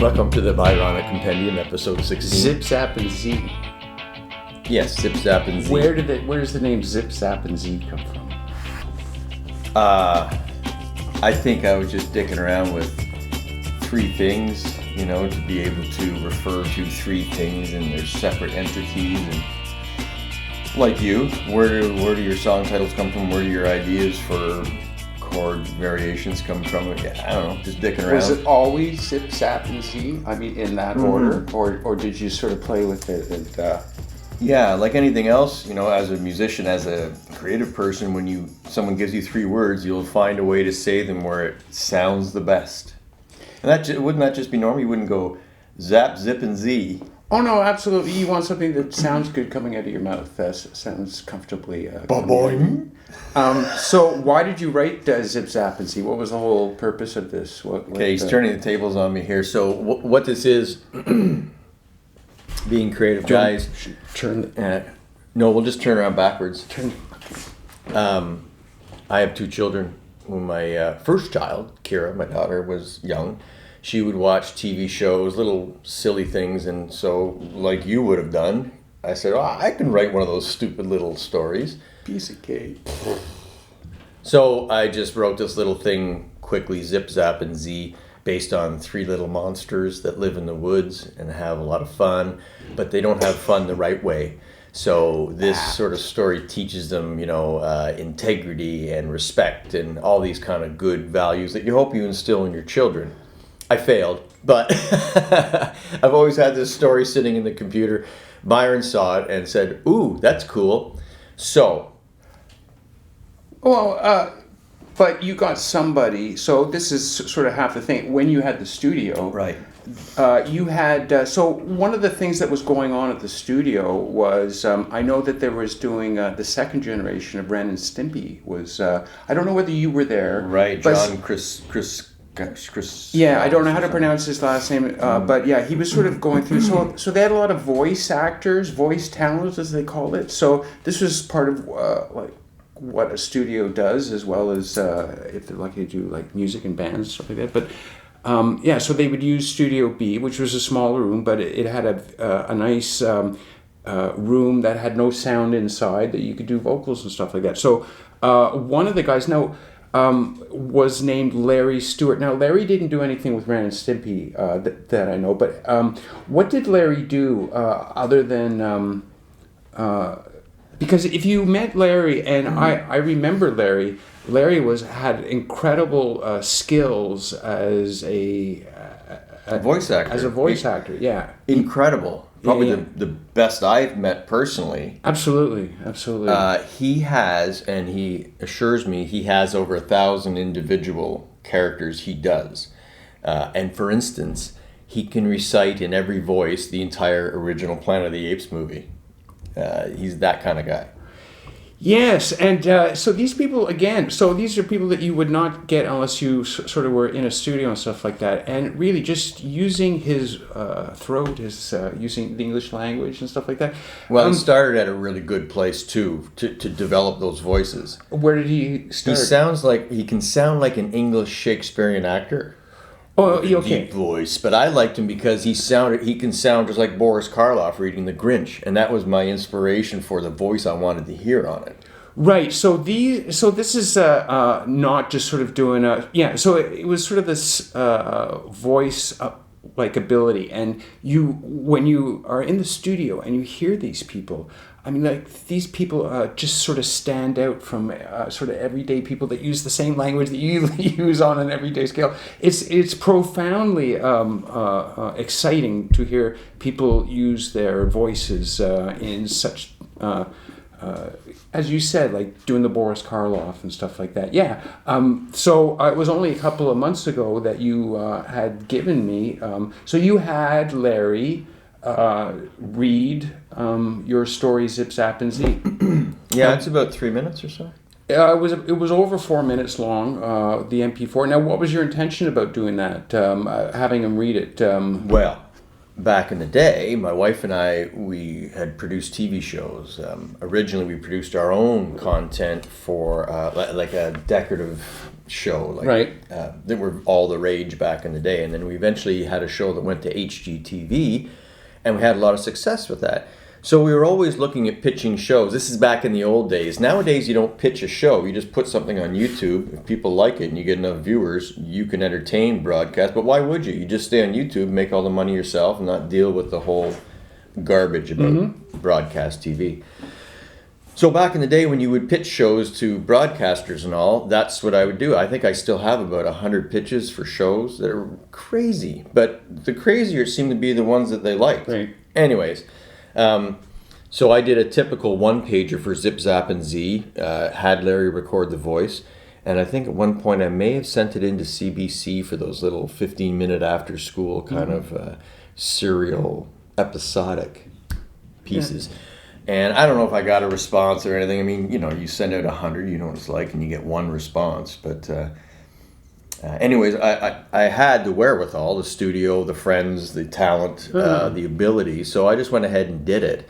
Welcome to the Byronic Compendium, episode 16. Zip Zap and Zee. Yes, Zip Zap and Zee. Where does the name Zip Zap and Zee come from? I think I was just dicking around with three things, to be able to refer to three things and their separate entities. And like you, where do your song titles come from? Where do your ideas for chord variations come from? Yeah, I don't know, just dicking around. Was it always Zip Zap and Zee? I mean, in that order, or did you sort of play with it? And, Yeah, like anything else, as a musician, as a creative person, when someone gives you three words, you'll find a way to say them where it sounds the best. And wouldn't that just be normal? You wouldn't go zap, zip, and zee. Oh no, absolutely. You want something that sounds good coming out of your mouth. That sounds comfortably. Ba-boing. So why did you write Zip Zap and Zee? What was the whole purpose of this? Okay, he's turning the tables on me here. So what this is, being creative guys. No, we'll just turn around backwards. I have two children. When my first child, Kira, my daughter, was young, she would watch TV shows, little silly things, and so, like you would have done, I said, I can write one of those stupid little stories. Piece of cake. So I just wrote this little thing quickly, Zip, Zap, and Zee, based on three little monsters that live in the woods and have a lot of fun, but they don't have fun the right way. So this sort of story teaches them, integrity and respect and all these kind of good values that you hope you instill in your children. I failed, but I've always had this story sitting in the computer. Byron saw it and said, "Ooh, that's cool." So. Well, but you got somebody, so this is sort of half the thing. When you had the studio, right? You had, so one of the things that was going on at the studio was, I know that there was doing the second generation of Ren and Stimpy was, I don't know whether you were there. Right, John Chris. Yeah, I don't know how to pronounce his last name, but yeah, he was sort of going through, so they had a lot of voice actors, voice talents as they called it, so this was part of, like, what a studio does, as well as if they're lucky to do like music and bands and stuff like that. But so they would use Studio B, which was a small room, but it had a nice room that had no sound inside that you could do vocals and stuff like that. So one of the guys was named Larry Stewart. Now Larry didn't do anything with Ren and Stimpy that I know, but what did Larry do other than? Because if you met Larry, and I remember Larry had incredible skills as a voice actor. As a voice actor, yeah. Incredible. Probably the best I've met personally. Absolutely. He has, and he assures me, he has over 1,000 individual characters he does. And for instance, he can recite in every voice the entire original Planet of the Apes movie. He's that kind of guy. Yes, and so these people, again, so these are people that you would not get unless you sort of were in a studio and stuff like that. And really just using his throat, using the English language and stuff like that. Well, he started at a really good place, too, to develop those voices. Where did he start? He can sound like an English Shakespearean actor. Oh, okay. Deep voice, but I liked him because he can sound just like Boris Karloff reading The Grinch, and that was my inspiration for the voice I wanted to hear on it. Right. So this is not just sort of doing So it was sort of this voice like ability, and when you are in the studio and you hear these people. I mean, like, these people just sort of stand out from sort of everyday people that use the same language that you use on an everyday scale. It's profoundly exciting to hear people use their voices in such, as you said, like doing the Boris Karloff and stuff like that. Yeah. So it was only a couple of months ago that you had given me. So you had Larry read your story, Zip Zap and Zee. Yeah, it's about 3 minutes or so. It was over 4 minutes long, the MP4. Now, what was your intention about doing that? Having him read it? Well, back in the day, my wife and I, we had produced TV shows. Originally, we produced our own content for like a decorative show, like, right? That were all the rage back in the day. And then we eventually had a show that went to HGTV, and we had a lot of success with that. So we were always looking at pitching shows. This is back in the old days. Nowadays, you don't pitch a show. You just put something on YouTube. If people like it and you get enough viewers, you can entertain broadcast. But why would you? You just stay on YouTube, make all the money yourself, and not deal with the whole garbage about broadcast TV. So back in the day when you would pitch shows to broadcasters and all, that's what I would do. I think I still have about 100 pitches for shows that are crazy. But the crazier seem to be the ones that they like. Right. Anyways. So I did a typical one-pager for Zip Zap and Zee, had Larry record the voice, and I think at one point I may have sent it into CBC for those little 15-minute after-school kind of serial episodic pieces. Yeah. And I don't know if I got a response or anything. I mean, you send out 100, you know what it's like, and you get one response. But anyways, I had the wherewithal, the studio, the friends, the talent, the ability. So I just went ahead and did it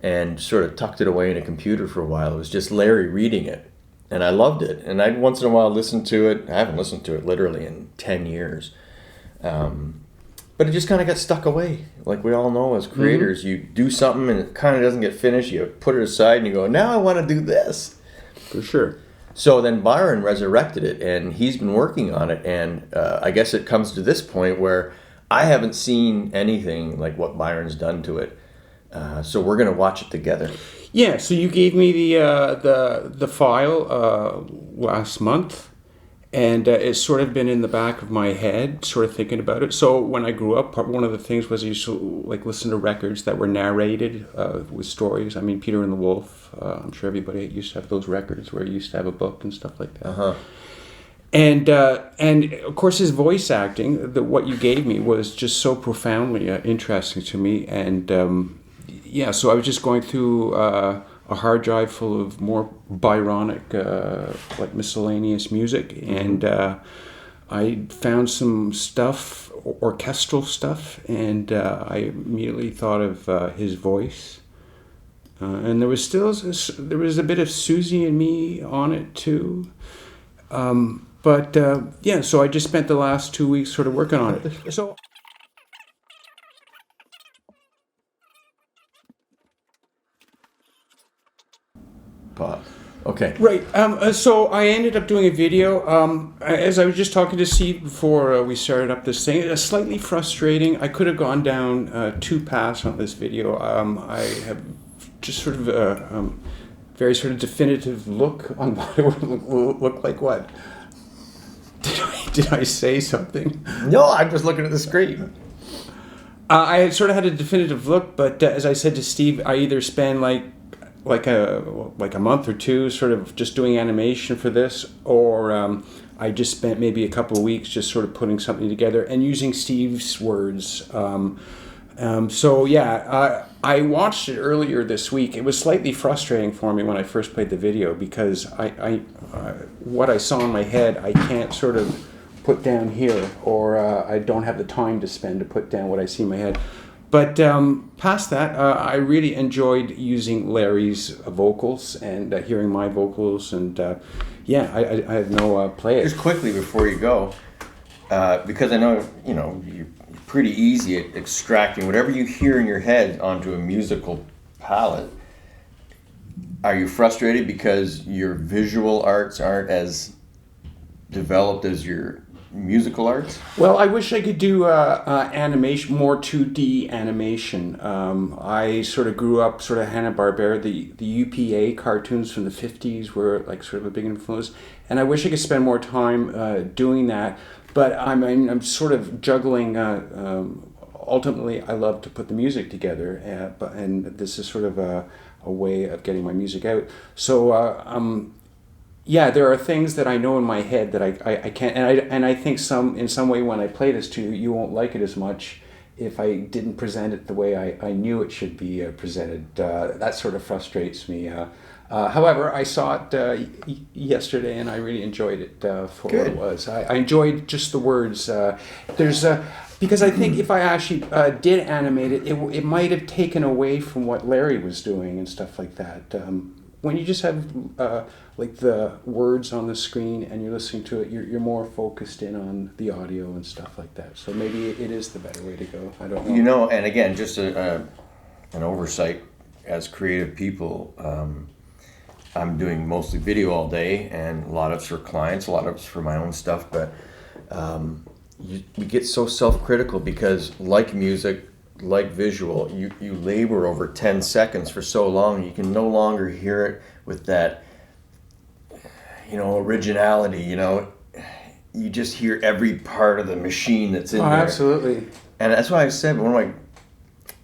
and sort of tucked it away in a computer for a while. It was just Larry reading it. And I loved it. And I'd once in a while listen to it. I haven't listened to it literally in 10 years. But it just kind of got stuck away. Like we all know as creators, you do something and it kind of doesn't get finished. You put it aside and you go, now I want to do this. For sure. So then Byron resurrected it, and he's been working on it, and I guess it comes to this point where I haven't seen anything like what Byron's done to it. So we're going to watch it together. Yeah, so you gave me the file last month, and it's sort of been in the back of my head, sort of thinking about it. So when I grew up, one of the things was I used to listen to records that were narrated with stories. I mean, Peter and the Wolf. I'm sure everybody used to have those records where you used to have a book and stuff like that. And of course, his voice acting, what you gave me, was just so profoundly interesting to me. And so I was just going through a hard drive full of more Byronic, like miscellaneous music, and I found some stuff, orchestral stuff, and I immediately thought of his voice. And there was a bit of Susie and me on it too. So I just spent the last 2 weeks sort of working on it. So. Okay. Right. So I ended up doing a video. As I was just talking to Steve before we started up this thing, it's slightly frustrating. I could have gone down 2 paths on this video. I have just sort of very sort of definitive look on what it would look like. What? Did I say something? No, I'm just looking at the screen. I had sort of had a definitive look, but as I said to Steve, I either spend like a month or two sort of just doing animation for this, or I just spent maybe a couple of weeks just sort of putting something together and using Steve's words. I watched it earlier this week. It was slightly frustrating for me when I first played the video because I what I saw in my head I can't sort of put down here, or I don't have the time to spend to put down what I see in my head. But past that, I really enjoyed using Larry's vocals and hearing my vocals, and I have no play it. Just quickly before you go, because I know you're pretty easy at extracting whatever you hear in your head onto a musical palette. Are you frustrated because your visual arts aren't as developed as your musical arts? Well, I wish I could do animation, more 2D animation. I sort of grew up sort of Hanna-Barbera, the UPA cartoons from the 50s were like sort of a big influence, and I wish I could spend more time doing that. But I'm sort of juggling. Ultimately, I love to put the music together, and this is sort of a way of getting my music out. So there are things that I know in my head that I can't, and I think in some way when I play this to you, you won't like it as much. if I didn't present it the way I knew it should be presented. That sort of frustrates me. However, I saw it yesterday, and I really enjoyed it for what it was. I enjoyed just the words. Because I think if I actually did animate it, it might have taken away from what Larry was doing and stuff like that. When you just have like the words on the screen and you're listening to it, you're more focused in on the audio and stuff like that. So maybe it is the better way to go. I don't know. You know, and again, just an oversight as creative people. I'm doing mostly video all day, and a lot of it's for clients, a lot of it's for my own stuff, but we get so self-critical because, like music, like visual, you labor over 10 seconds for so long, you can no longer hear it with that, originality, you just hear every part of the machine that's in there. Absolutely. And that's why I said,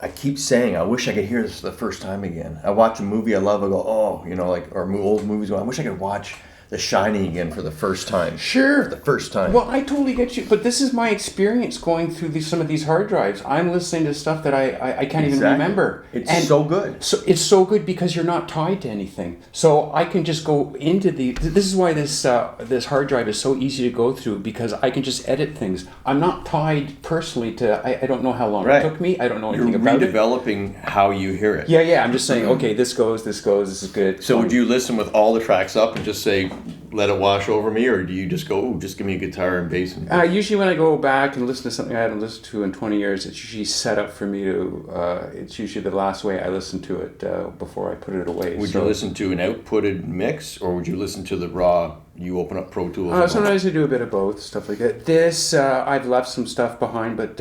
I keep saying, I wish I could hear this the first time again. I watch a movie I love, I go, or old movies, I wish I could watch The Shining again for the first time. Sure. The first time. Well, I totally get you, but this is my experience going through some of these hard drives. I'm listening to stuff that I can't even remember. It's so good. So it's so good because you're not tied to anything. So I can just go into this is why this hard drive is so easy to go through, because I can just edit things. I'm not tied personally to, I don't know how long it took me. I don't know anything about it. You're redeveloping how you hear it. Yeah. I'm just saying, okay, this goes, this is good. So would you listen with all the tracks up and just say, let it wash over me, or do you just go, just give me a guitar and bass? Usually when I go back and listen to something I haven't listened to in 20 years, it's usually set up for me to, it's usually the last way I listen to it before I put it away. Would you listen to an outputted mix, or would you listen to the raw, you open up Pro Tools? Sometimes I do a bit of both, stuff like that. This, I've left some stuff behind, but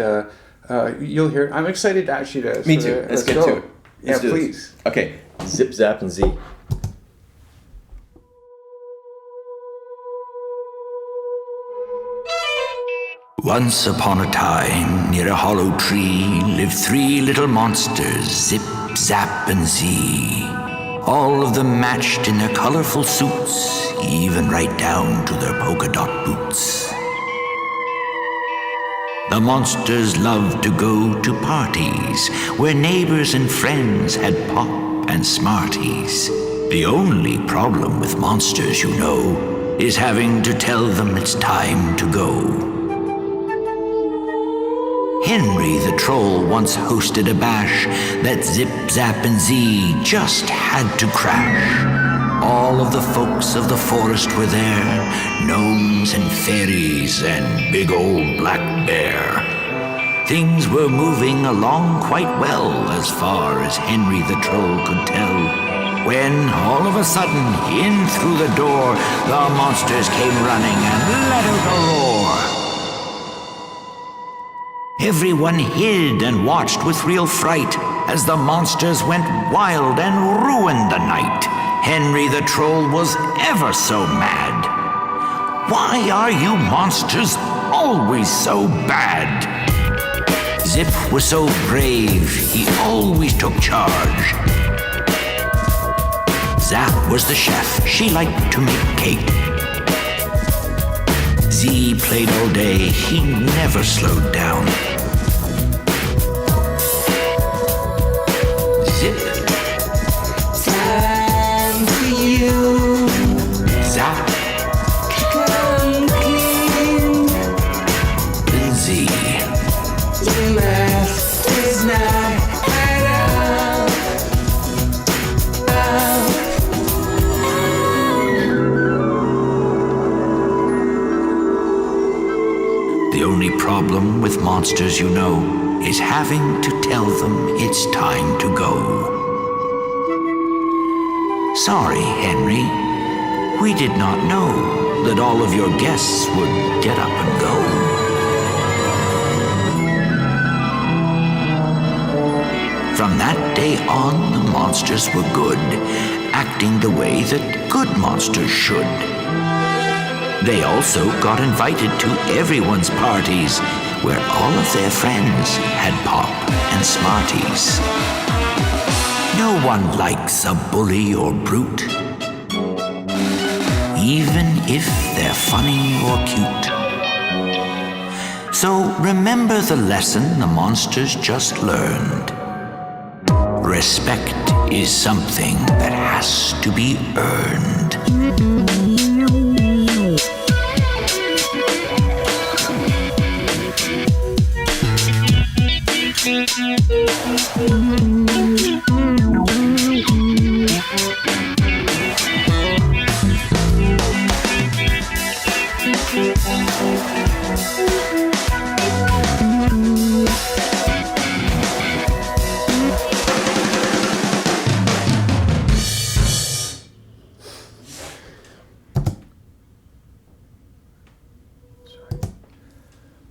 you'll hear it. I'm excited actually to... Me too. Let's get to it. Yeah, please. Okay, Zip Zap and Zee. Once upon a time, near a hollow tree, lived three little monsters, Zip, Zap, and Zee. All of them matched in their colorful suits, even right down to their polka dot boots. The monsters loved to go to parties, where neighbors and friends had pop and Smarties. The only problem with monsters, is having to tell them it's time to go. Henry the Troll once hosted a bash that Zip, Zap, and Zee just had to crash. All of the folks of the forest were there, gnomes and fairies and big old black bear. Things were moving along quite well as far as Henry the Troll could tell, when all of a sudden, in through the door, the monsters came running and let out a roar. Everyone hid and watched with real fright as the monsters went wild and ruined the night. Henry the Troll was ever so mad. Why are you monsters always so bad? Zip was so brave, he always took charge. Zap was the chef, she liked to make cake. Zee played all day, he never slowed down. Zip, time for you. Zap, come clean. And Zee, your mask is not at The only problem with monsters, is having to tell them it's time to go. Sorry, Henry. We did not know that all of your guests would get up and go. From that day on, the monsters were good, acting the way that good monsters should. They also got invited to everyone's parties, where all of their friends had pop and Smarties. No one likes a bully or brute, even if they're funny or cute. So remember the lesson the monsters just learned. Respect is something that has to be earned.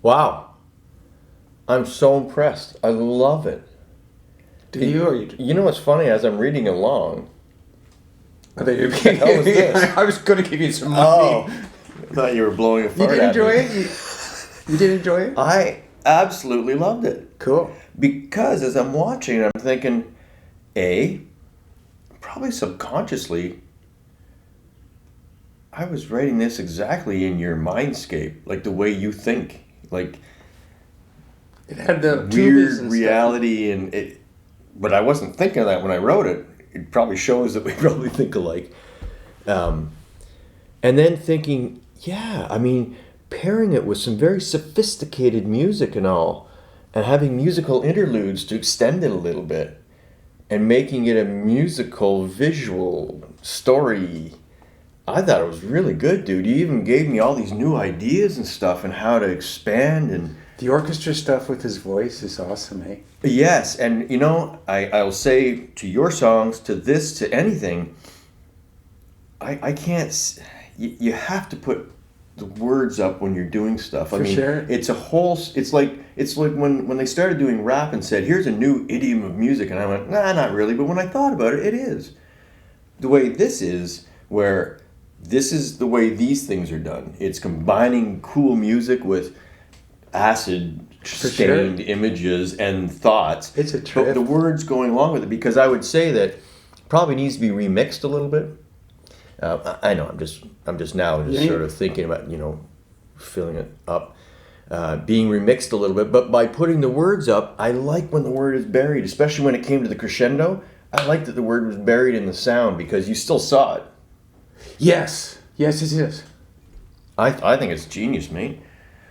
Wow. I'm so impressed. I love it. Do you or you? You know what's funny? As I'm reading along, I thought you were What the hell was this? I was going to give you some money. oh, I thought you were blowing a You fart did at enjoy me. it? You did enjoy it? I absolutely loved it. Cool. Because as I'm watching it, I'm thinking, probably subconsciously, I was writing this exactly in your mindscape, like the way you think, like It had the tubas weird and reality, and it. But I wasn't thinking of that when I wrote it. It probably shows that we probably think alike. And then thinking, yeah, I mean, pairing it with some very sophisticated music and all, and having musical interludes to extend it a little bit, and making it a musical, visual story. I thought it was really good, dude. You even gave me all these new ideas and stuff and how to expand and... The orchestra stuff with his voice is awesome, eh? Yes, and you know, I'll say to your songs, to this, to anything, I can't... You have to put the words up when you're doing stuff. For sure. It's a whole... It's like when they started doing rap and said, here's a new idiom of music, and I went, nah, not really. But when I thought about it, it is. The way this is, where this is the way these things are done. It's combining cool music with acid-stained images and thoughts. It's a trip. But the words going along with it, because I would say that probably needs to be remixed a little bit. I know, I'm just now sort of thinking about, filling it up. Being remixed a little bit, but by putting the words up, I like when the word is buried, especially when it came to the crescendo. I like that the word was buried in the sound because you still saw it. Yes. Yes, it is. I think it's genius, mate.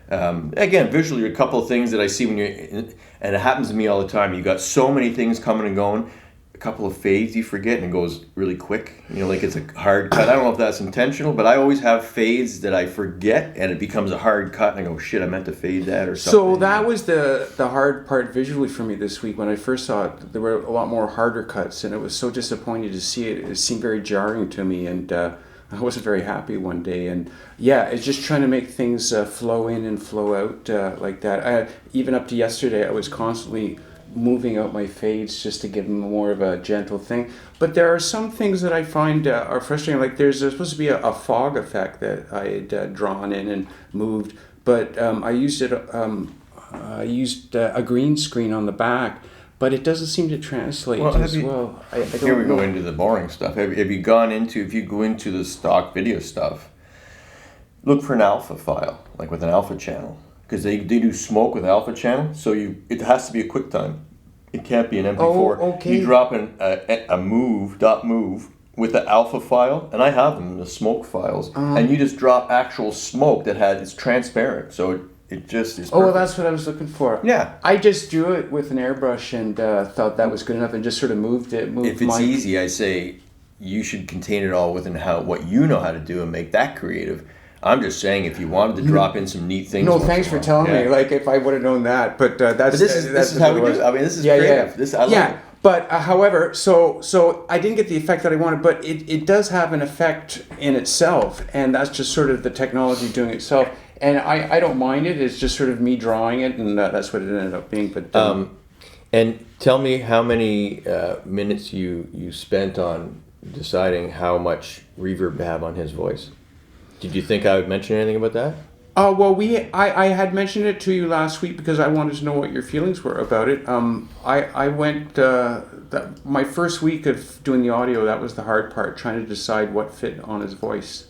Again, visually, a couple of things that I see when and it happens to me all the time. You got so many things coming and going. A couple of fades you forget, and it goes really quick. Like it's a hard cut. I don't know if that's intentional, but I always have fades that I forget, and it becomes a hard cut, and I go, shit, I meant to fade that or something. So that was the hard part visually for me this week. When I first saw it, there were a lot more harder cuts, and it was so disappointing to see it. It seemed very jarring to me, and I wasn't very happy one day. And yeah, it's just trying to make things flow in and flow out like that. Even up to yesterday, I was constantly moving out my fades just to give them more of a gentle thing. But there are some things that I find are frustrating. Like there's supposed to be a fog effect that I had drawn in and moved, but I used it. I used a green screen on the back, but it doesn't seem to translate as well. I don't Here we know. go into the boring stuff. Have you gone into, if you go into the stock video stuff, look for an alpha file, like with an alpha channel. Because they do smoke with alpha channel, so it has to be a QuickTime. It can't be an MP4. Oh, okay. You drop a move with the alpha file, and I have them, the smoke files, and you just drop actual smoke it's transparent, so it just is perfect. Oh, well, that's what I was looking for. Yeah. I just drew it with an airbrush and thought that was good enough, and just sort of moved it. If it's easy, I say you should contain it all within what you know how to do and make that creative. I'm just saying, if you wanted to drop in some neat things. No, thanks for telling me. Like, if I would have known that, but that's. But this is how we do it. I mean, this is creative. I love it. But however, so I didn't get the effect that I wanted, but it does have an effect in itself, and that's just sort of the technology doing itself. And I don't mind it. It's just sort of me drawing it, and that's what it ended up being. But and tell me how many minutes you spent on deciding how much reverb to have on his voice. Did you think I would mention anything about that? Well, I had mentioned it to you last week because I wanted to know what your feelings were about it. I went my first week of doing the audio. That was the hard part, trying to decide what fit on his voice.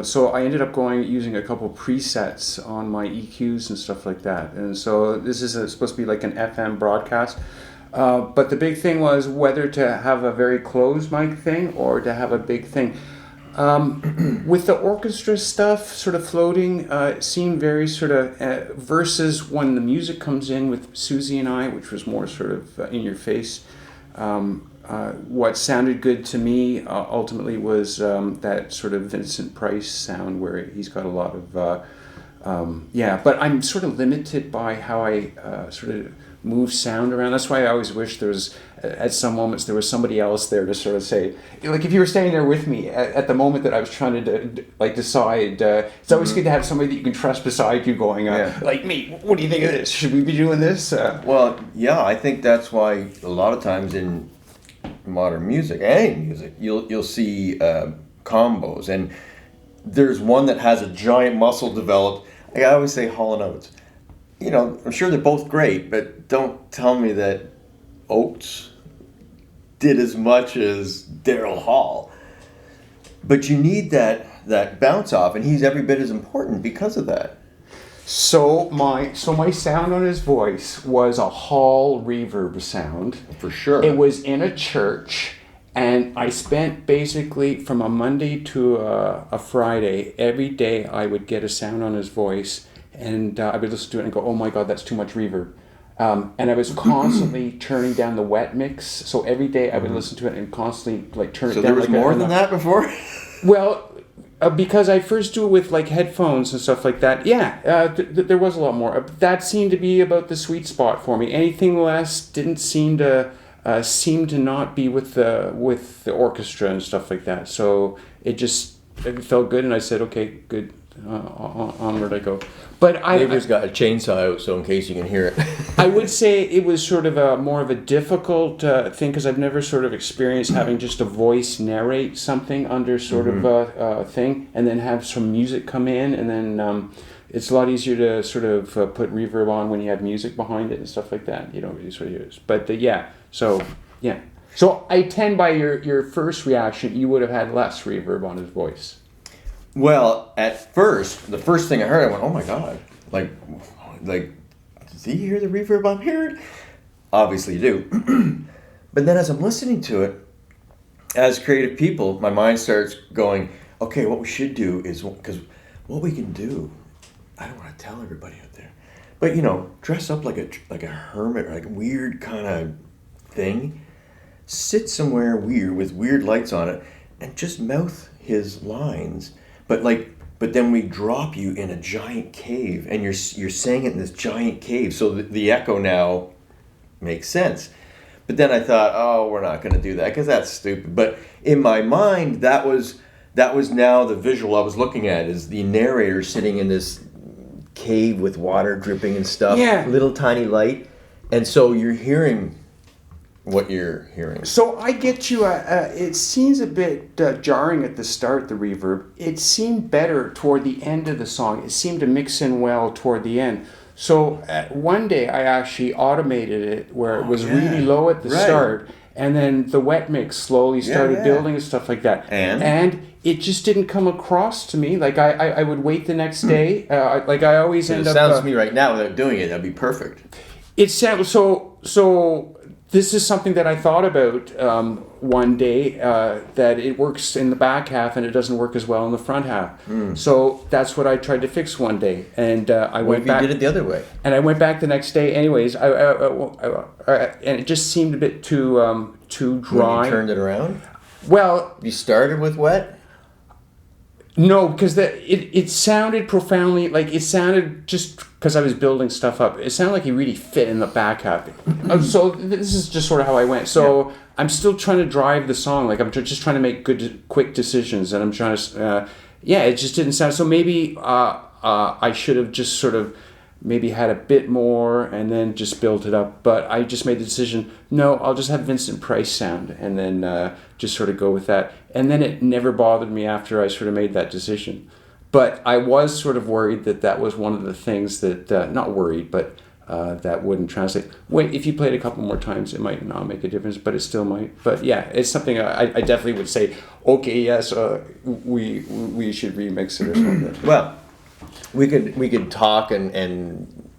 so I ended up using a couple presets on my EQs and stuff like that. And so this is supposed to be like an FM broadcast. But the big thing was whether to have a very closed mic thing or to have a big thing. With the orchestra stuff sort of floating, it seemed very sort of, versus when the music comes in with Susie and I, which was more sort of in your face. What sounded good to me ultimately was that sort of Vincent Price sound where he's got a lot of, but I'm sort of limited by how I sort of move sound around. That's why I always wish there was, at some moments, there was somebody else there to sort of say, like if you were standing there with me at the moment that I was trying to decide, it's always good to have somebody that you can trust beside you going, like me, what do you think of this? Should we be doing this? Well, yeah, I think that's why a lot of times in modern music, any music, you'll see combos, and there's one that has a giant muscle developed. Like I always say, Hall & Oates. You know, I'm sure they're both great, but don't tell me that Oates did as much as Daryl Hall. But you need that bounce off, and he's every bit as important because of that. So my sound on his voice was a Hall reverb sound. For sure. It was in a church, and I spent basically from a Monday to a Friday, every day I would get a sound on his voice, and I would listen to it and go, oh my God, that's too much reverb. And I was constantly turning down the wet mix, so every day I would listen to it and constantly like turn it down. So there was more than that before? Well, because I first do it with like headphones and stuff like that. Yeah, there was a lot more. That seemed to be about the sweet spot for me. Anything less didn't seem to not be with the orchestra and stuff like that. So it felt good, and I said, okay, good. Onward I go. But Neighbor's got a chainsaw out, so in case you can hear it. I would say it was sort of more of a difficult thing because I've never sort of experienced having just a voice narrate something under sort of a thing, and then have some music come in, and then it's a lot easier to sort of put reverb on when you have music behind it and stuff like that. You don't really sort of hear it. But So I tend by your first reaction, you would have had less reverb on his voice. Well, at first, the first thing I heard, I went, oh my God. Like, does he hear the reverb I'm hearing? Obviously you do. But then as I'm listening to it, as creative people, my mind starts going, okay, what we should do is, because what we can do, I don't want to tell everybody out there, but dress up like a hermit, or like a weird kind of thing, sit somewhere weird with weird lights on it, and just mouth his lines. But then we drop you in a giant cave, and you're saying it in this giant cave, so the echo now makes sense. But then I thought, oh, we're not going to do that because that's stupid. But in my mind, that was now the visual I was looking at, is the narrator sitting in this cave with water dripping and stuff, little tiny light, and so you're hearing what you're hearing. So I get you. It seems a bit jarring at the start, the reverb. It seemed better toward the end of the song. It seemed to mix in well toward the end. So one day I actually automated it where it was really low at the start, and then the wet mix slowly started building and stuff like that. And it just didn't come across to me. Like I would wait the next day. Like I always end up. It sounds to me right now without doing it, that'd be perfect. It sounds so. This is something that I thought about one day, that it works in the back half and it doesn't work as well in the front half. So that's what I tried to fix one day, and I went back. You did it the other way. And I went back the next day, anyways. And it just seemed a bit too dry. When you turned it around? Well, you started with wet? No, because it sounded profoundly like it sounded just because I was building stuff up. It sounded like it really fit in the back half. So this is just sort of how I went. So I'm still trying to drive the song. Like I'm just trying to make good, quick decisions, and I'm trying to. It just didn't sound. So maybe I should have just sort of maybe had a bit more and then just built it up. But I just made the decision. No, I'll just have Vincent Price sound, and then just sort of go with that. And then it never bothered me after I sort of made that decision. But I was sort of worried that was one of the things that, not worried, but that wouldn't translate. Wait, if you played a couple more times, it might not make a difference, but it still might. But yeah, it's something I definitely would say, okay, yes, we should remix it or something. Well, we could talk and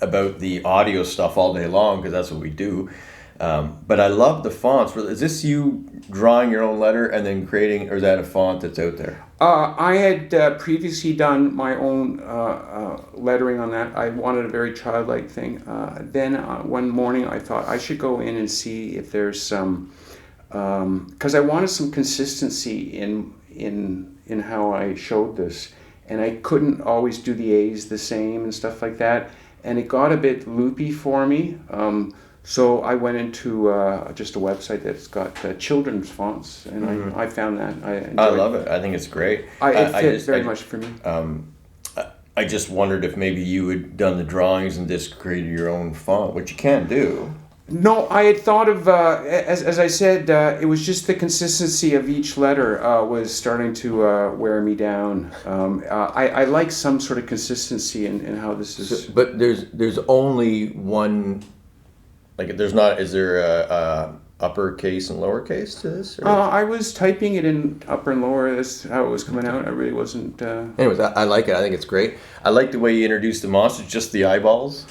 about the audio stuff all day long, because that's what we do. But I love the fonts. Is this you drawing your own letter and then creating, or is that a font that's out there? I had previously done my own lettering on that. I wanted a very childlike thing. Then one morning I thought I should go in and see if there's some, because I wanted some consistency in how I showed this, and I couldn't always do the A's the same and stuff like that, and it got a bit loopy for me. So I went into just a website that's got children's fonts, and I found that. I love it. I think it's great. It fit very much for me. I just wondered if maybe you had done the drawings and just created your own font, which you can do. No, I had thought of, as I said, it was just the consistency of each letter was starting to wear me down. I like some sort of consistency in how this is. But there's only one. Like, there's not. Is there a uppercase and lowercase to this? Or? I was typing it in upper and lower. That's how it was coming out. I really wasn't. Anyways, I like it. I think it's great. I like the way you introduced the monsters, just the eyeballs.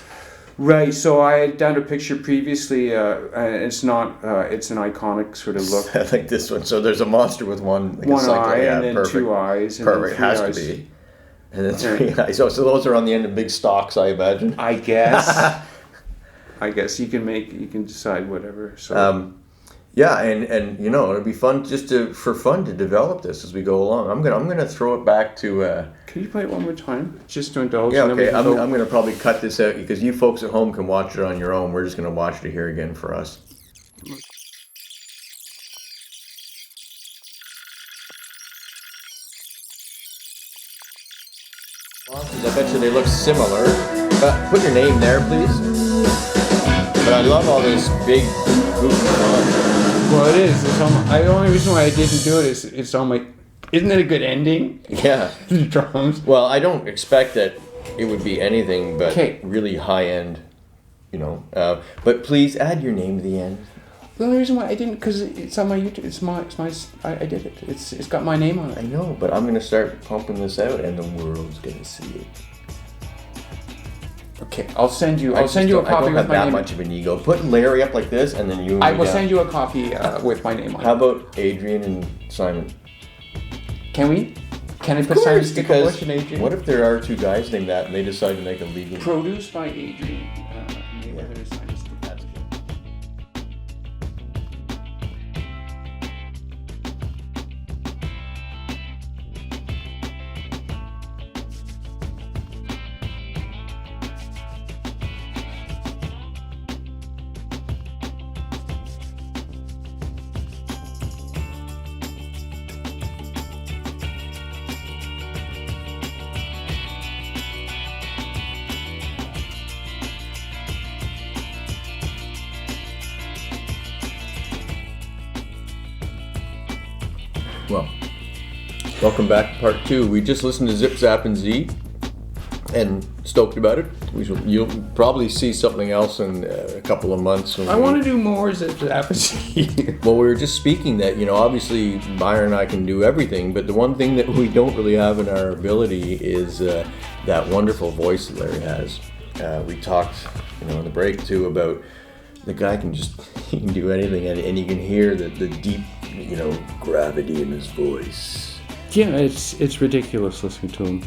Right. So I had done a picture previously, and it's not. It's an iconic sort of look. I like this one. So there's a monster with one eye, and then perfect. 2 eyes. And perfect. Then 3 has eyes. To be. And then 3 eyes. So those are on the end of big stalks, I imagine. I guess. I guess you can decide whatever. So yeah, and it'd be fun for fun to develop this as we go along. I'm gonna throw it back to. Can you play it one more time, just to indulge? Yeah, okay. I'm gonna probably cut this out because you folks at home can watch it on your own. We're just gonna watch it here again for us. I bet you they look similar. Put your name there, please. But I love all this big goofy fun. Well, it is. The only reason why I didn't do it is it's on my. Isn't it a good ending? Yeah. Drums. Well, I don't expect that it would be anything but really high end, but please add your name to the end. The only reason why I didn't, because it's on my YouTube. It's my. I did it. It's got my name on it. I know, but I'm gonna start pumping this out, and the world's gonna see it. Okay, I'll send you a copy with my name. I don't have that much of an ego. Put Larry up like this, and then you. And I will send you a copy with my name on it. How about Adrian and Simon? Can we? Can I put Simon Sticklebush and Adrian? What if there are 2 guys named that, and they decide to make a legal? Produced by Adrian. Mayweather and Simon Sticklebush. That's good. Well, welcome back to part 2. We just listened to Zip Zap and Zee and stoked about it. You'll probably see something else in a couple of months. I want to do more Zip Zap and Zee. Well, we were just speaking that, obviously Byron and I can do everything, but the one thing that we don't really have in our ability is that wonderful voice that Larry has. We talked, in the break too about the guy he can do anything, and you can hear the deep, gravity in his voice. Yeah, it's ridiculous listening to him.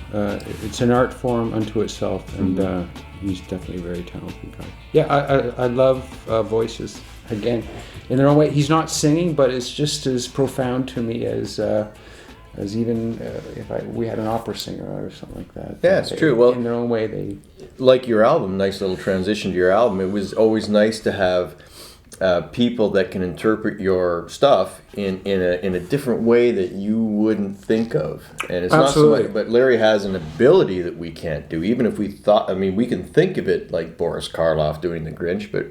It's an art form unto itself, and he's definitely a very talented guy. Yeah, I love voices, again, in their own way. He's not singing, but it's just as profound to me as even if we had an opera singer or something like that. Yeah, it's true. Well, in their own way, they... Like your album, nice little transition to your album. It was always nice to have people that can interpret your stuff in a different way that you wouldn't think of. And it's Absolutely. not so much, but Larry has an ability that we can't do. Even if we thought, we can think of it like Boris Karloff doing the Grinch, but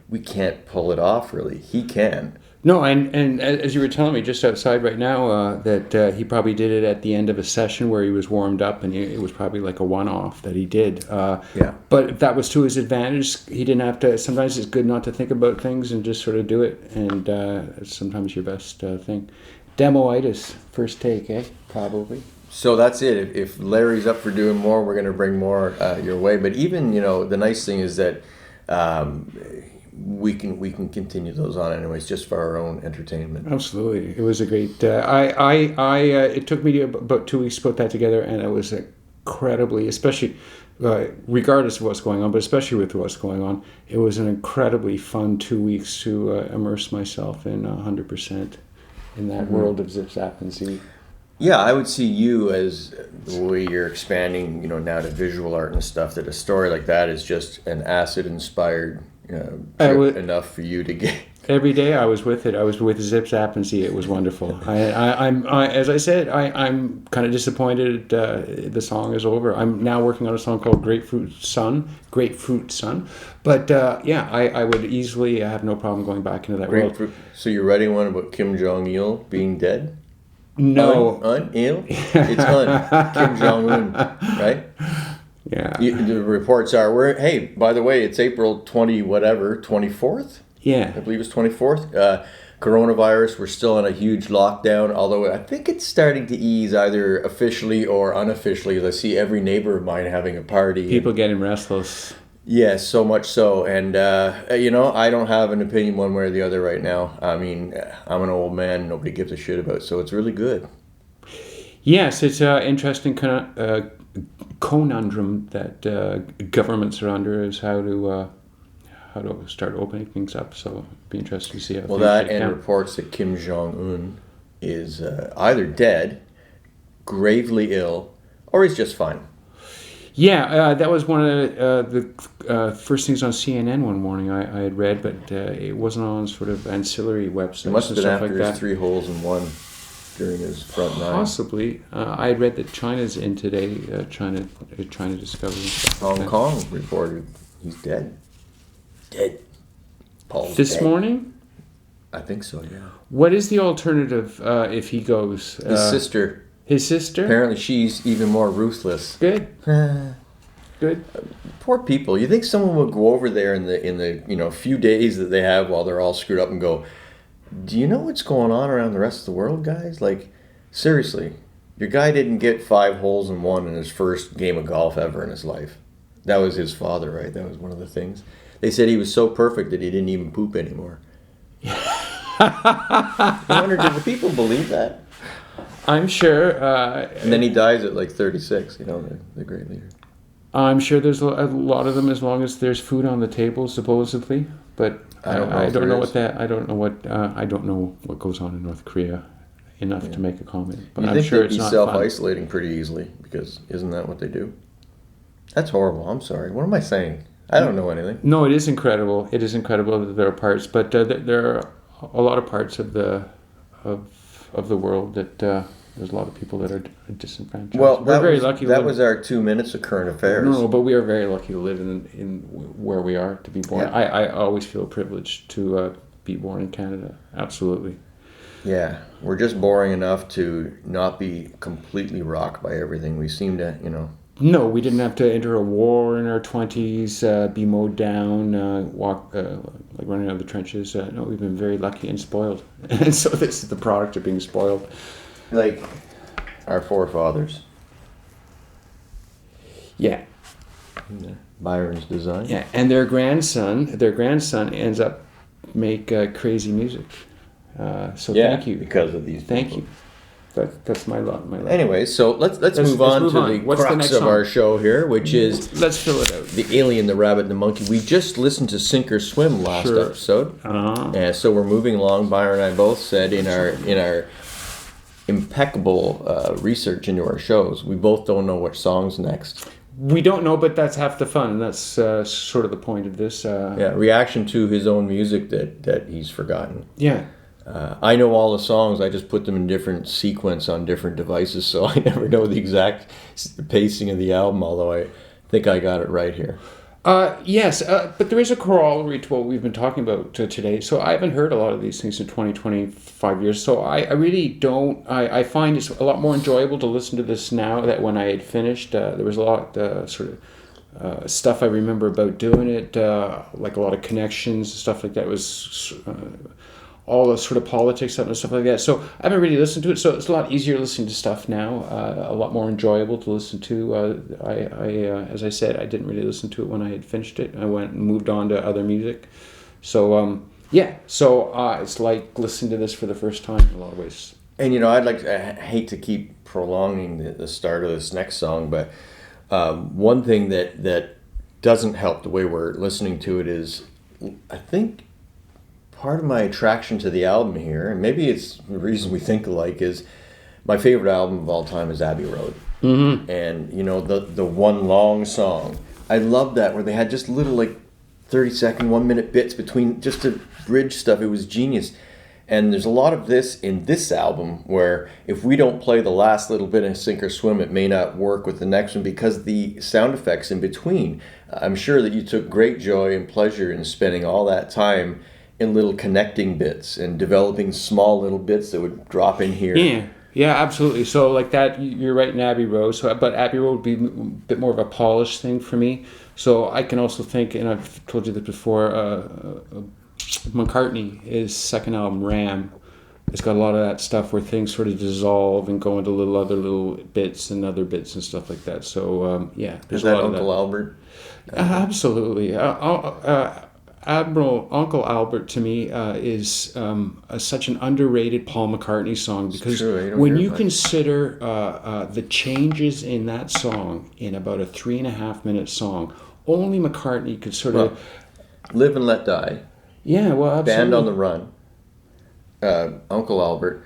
we can't pull it off really. He can. No, and as you were telling me just outside right now, that he probably did it at the end of a session where he was warmed up, and it was probably like a one-off that he did. Yeah. But if that was to his advantage, he didn't have to. Sometimes it's good not to think about things and just sort of do it, and it's sometimes your best thing. Demoitis, first take, probably. So that's it. If Larry's up for doing more, we're going to bring more your way. But even, the nice thing is that we can continue those on anyways, just for our own entertainment. Absolutely, it was a great. It took me about 2 weeks to put that together, and it was incredibly, especially regardless of what's going on, but especially with what's going on, it was an incredibly fun 2 weeks to immerse myself in 100% in that world of Zip Zap and Zee. Yeah, I would see you as the way you're expanding, now to visual art and stuff, that a story like that is just an acid-inspired trip enough for you to get. Every day I was with it. I was with Zip Zap and Zee. It was wonderful. As I said, I'm kind of disappointed the song is over. I'm now working on a song called Grapefruit Sun. But I would easily have no problem going back into that world. So you're writing one about Kim Jong-il being dead? No. Il? It's Kim Jong-un, right? Yeah. The reports are, by the way, it's April 24th? Yeah. I believe it's 24th. Coronavirus, we're still in a huge lockdown, although I think it's starting to ease either officially or unofficially. I see every neighbor of mine having a party. People getting restless. Yes, so much so. And, I don't have an opinion one way or the other right now. I mean, I'm an old man nobody gives a shit about, so it's really good. Yes, it's an interesting conundrum that governments are under, is how to start opening things up. So it'd be interesting to see how. Well, that and reports that Kim Jong-un is either dead, gravely ill, or he's just fine. Yeah, that was one of the first things on CNN one morning I had read, but it wasn't on sort of ancillary websites. It must have been stuff after like his 3 holes in 1 during his front nine. Possibly. I had read that China's in today, China discovery. Hong Kong reported he's dead. Dead. Paul's this dead. Morning? I think so, yeah. What is the alternative if he goes? His sister. His sister? Apparently she's even more ruthless. Good. Good. Poor people. You think someone would go over there in the few days that they have while they're all screwed up and go, do you know what's going on around the rest of the world, guys? Like, seriously, your guy didn't get 5 holes in 1 in his first game of golf ever in his life. That was his father, right? That was one of the things. They said he was so perfect that he didn't even poop anymore. I wonder, do the people believe that? I'm sure. And then he dies at like 36, the great leader. I'm sure there's a lot of them, as long as there's food on the table, supposedly. But I don't know what goes on in North Korea enough to make a comment. But I'm sure it's not self-isolating pretty easily, because isn't that what they do? That's horrible. I'm sorry. What am I saying? I don't know anything. No, it is incredible. It is incredible that there are parts, but there are a lot of parts of the world that there's a lot of people that are disenfranchised. Well, we're very lucky. That was our 2 minutes of current affairs. No, but we are very lucky to live in where we are, to be born. Yeah. I always feel privileged to be born in Canada. Absolutely. Yeah, we're just boring enough to not be completely rocked by everything. We seem to, No, we didn't have to enter a war in our 20s, be mowed down, walk, like running out of the trenches. No, we've been very lucky and spoiled. And so this is the product of being spoiled. Like our forefathers. Yeah. Byron's design. Yeah, and their grandson ends up make crazy music. So thank you. Because of these Thank people. you. That's my lot. Anyway, so let's move on to the What's the crux next of song? our show here, which is Let's fill it out. The Alien, the Rabbit, and the Monkey. We just listened to Sink or Swim last episode. And so we're moving along. Byron and I both said in our impeccable research into our shows, we both don't know which song's next. We don't know, but that's half the fun. And that's sort of the point of this. Reaction to his own music that he's forgotten. Yeah. I know all the songs. I just put them in different sequence on different devices, so I never know the exact pacing of the album, although I think I got it right here. Yes, but there is a corollary to what we've been talking about today. So I haven't heard a lot of these things in 20, 25 years. So I really don't. I find it's a lot more enjoyable to listen to this now that when I had finished. There was a lot sort of stuff I remember about doing it, like a lot of connections, stuff like that was all the sort of politics and stuff like that. So I haven't really listened to it. So it's a lot easier listening to stuff now. A lot more enjoyable to listen to. As I said, I didn't really listen to it when I had finished it. I went and moved on to other music. So yeah. So it's like listening to this for the first time in a lot of ways. And I hate to keep prolonging the start of this next song, but one thing that doesn't help the way we're listening to it is, I think, part of my attraction to the album here, and maybe it's the reason we think alike, is my favorite album of all time is Abbey Road. Mm-hmm. And the one long song, I love that, where they had just little 30-second, 1-minute bits between just to bridge stuff. It was genius. And there's a lot of this in this album where if we don't play the last little bit in Sink or Swim, it may not work with the next one because the sound effects in between. I'm sure that you took great joy and pleasure in spending all that time in little connecting bits and developing small little bits that would drop in here. Yeah, absolutely. So like that, you're right in Abbey Road. But Abbey Road would be a bit more of a polished thing for me. So I can also think, and I've told you this before, McCartney, his second album, Ram, it's got a lot of that stuff where things sort of dissolve and go into little bits and other bits and stuff like that. So yeah, there's Is that a lot Uncle of that. Albert? Absolutely. Uncle Albert to me is such an underrated Paul McCartney song, because when you consider the changes in that song in about a 3.5-minute song, only McCartney could sort of Live and Let Die. Yeah, well, absolutely. Band on the Run. Uncle Albert,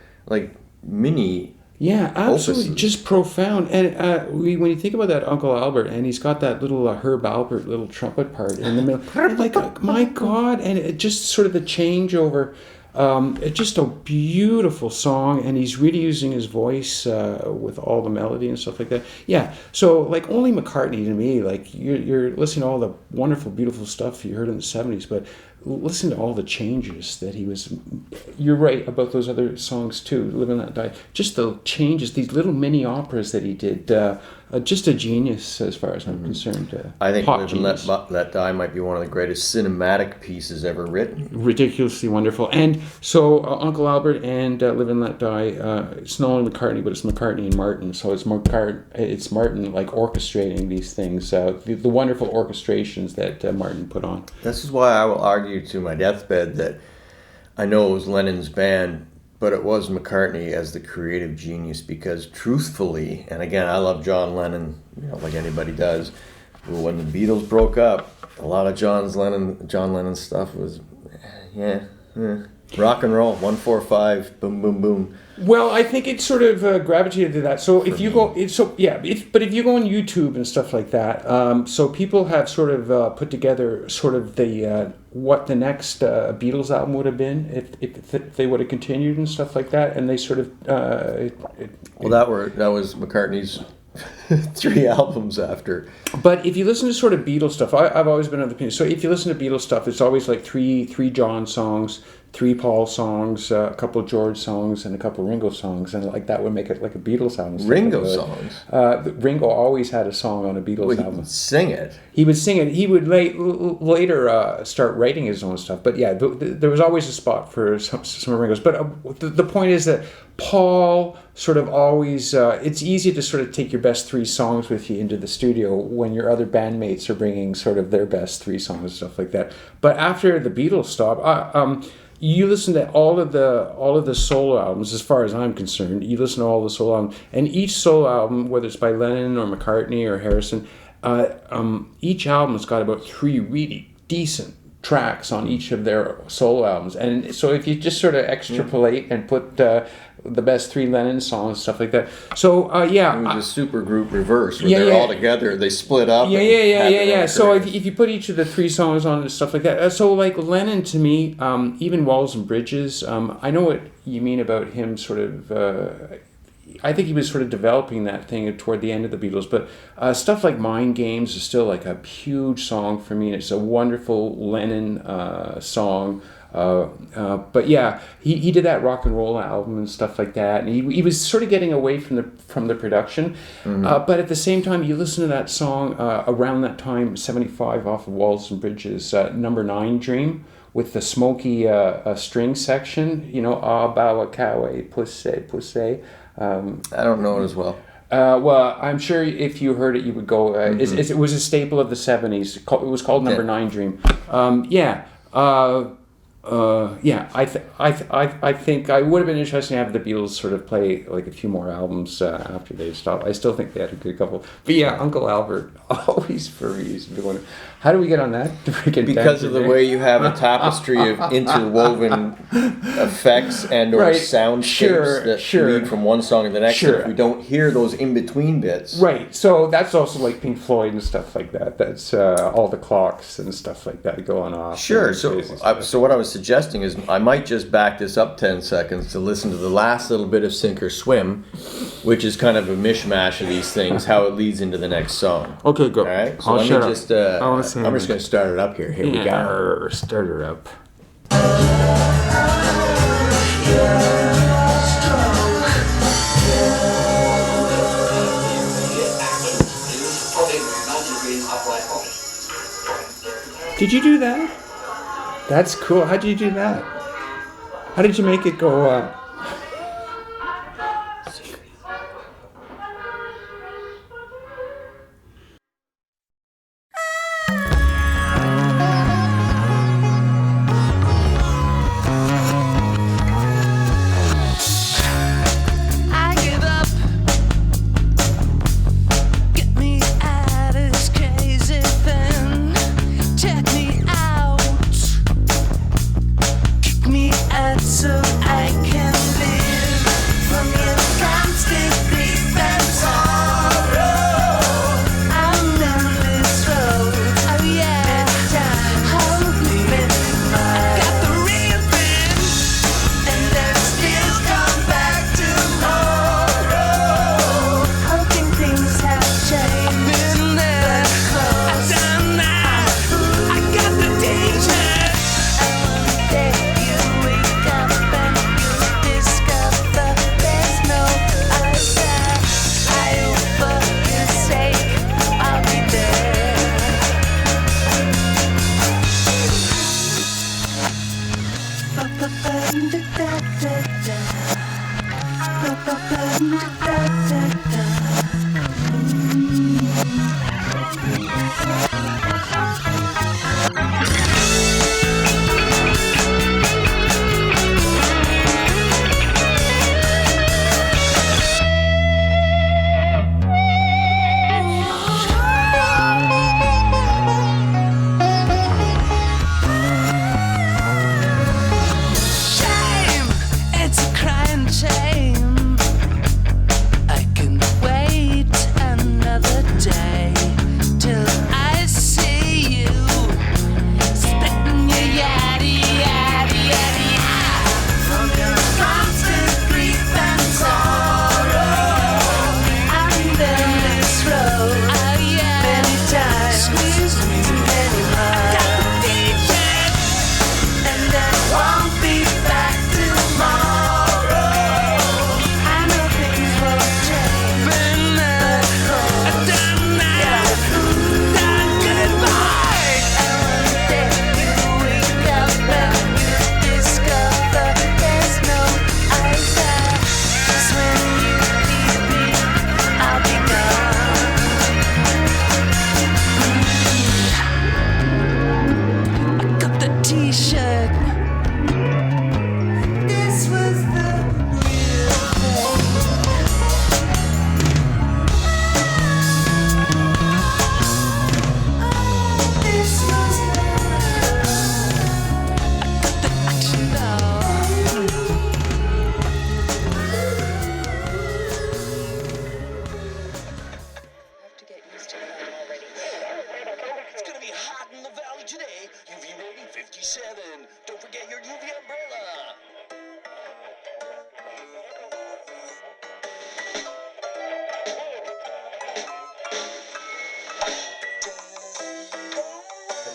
mini. Yeah, absolutely, opuses. Just profound. And when you think about that Uncle Albert, and he's got that little Herb Albert little trumpet part in the middle, and my God, and it just sort of the changeover. It's just a beautiful song, and he's really using his voice with all the melody and stuff like that. Yeah, so only McCartney to me, you're listening to all the wonderful, beautiful stuff you heard in the 70s, but listen to all the changes that he was. You're right about those other songs too, Live and Let Die. Just the changes, these little mini operas that he did. Just a genius as far as I'm concerned. I think Live and Let Die might be one of the greatest cinematic pieces ever written. Ridiculously wonderful. And so Uncle Albert and Live and Let Die, it's not only McCartney, but it's McCartney and Martin. So it's Martin orchestrating these things, the wonderful orchestrations that Martin put on. This is why I will argue to my deathbed that I know it was Lennon's band, but it was McCartney as the creative genius, because truthfully, and again, I love John Lennon, like anybody does, but when the Beatles broke up, a lot of John Lennon stuff was, rock and roll, 1-4-5, boom, boom, boom. Well, I think it sort of gravitated to that. So if you go, but if you go on YouTube and stuff like that, so people have sort of put together sort of the what the next Beatles album would have been if they would have continued and stuff like that, and they sort of. That was McCartney's 3 albums after. But if you listen to sort of Beatles stuff, I've always been of the opinion. So if you listen to Beatles stuff, it's always three John songs, 3 Paul songs, a couple of George songs, and a couple of Ringo songs, and that would make it like a Beatles album. Ringo songs? Ringo always had a song on a Beatles album. He would sing it. He would sing it. He would later start writing his own stuff. But yeah, there was always a spot for some of Ringo's. But the point is that Paul sort of always, it's easy to sort of take your best 3 songs with you into the studio when your other bandmates are bringing sort of their best 3 songs and stuff like that. But after the Beatles stopped, you listen to all of the solo albums, as far as I'm concerned. You listen to all the solo albums, and each solo album, whether it's by Lennon or McCartney or Harrison, each album's got about 3 really decent tracks on each of their solo albums. And so if you just sort of extrapolate and put the best 3 Lennon songs, stuff like that. So it was a super group reverse where they're all together. They split up. Yeah. So if you put each of the 3 songs on and stuff like that. So Lennon to me, even Walls and Bridges. I know what you mean about him sort of. I think he was sort of developing that thing toward the end of the Beatles. But stuff like Mind Games is still like a huge song for me. It's a wonderful Lennon song. But yeah, he did that rock and roll album and stuff like that, and he was sort of getting away from the production. But at the same time, you listen to that song around that time, 75 off of Walls and Bridges, Number 9 Dream, with the smoky string section, you know, Ah Bawa Kawe, Pussy, Pussy. I don't know it as well. Well, I'm sure if you heard it, you would go. It was a staple of the 70s. It was called Number 9 Dream. I think I would have been interested to have the Beatles sort of play like a few more albums after they stopped. I still think they had a good couple. But yeah, Uncle Albert, always for me. How do we get on that? Because of the way you have a tapestry of interwoven effects and or soundscapes that lead from one song to the next. If we don't hear those in-between bits. Right. So that's also like Pink Floyd and stuff like that. That's all the clocks and stuff like that going off. Sure. So what I was suggesting is I might just back this up 10 seconds to listen to the last little bit of Sink or Swim, which is kind of a mishmash of these things, how it leads into the next song. Okay, go. All right. So I'm just going to start it up here. Here we go. Start her up. Did you do that? That's cool. How did you do that? How did you make it go up?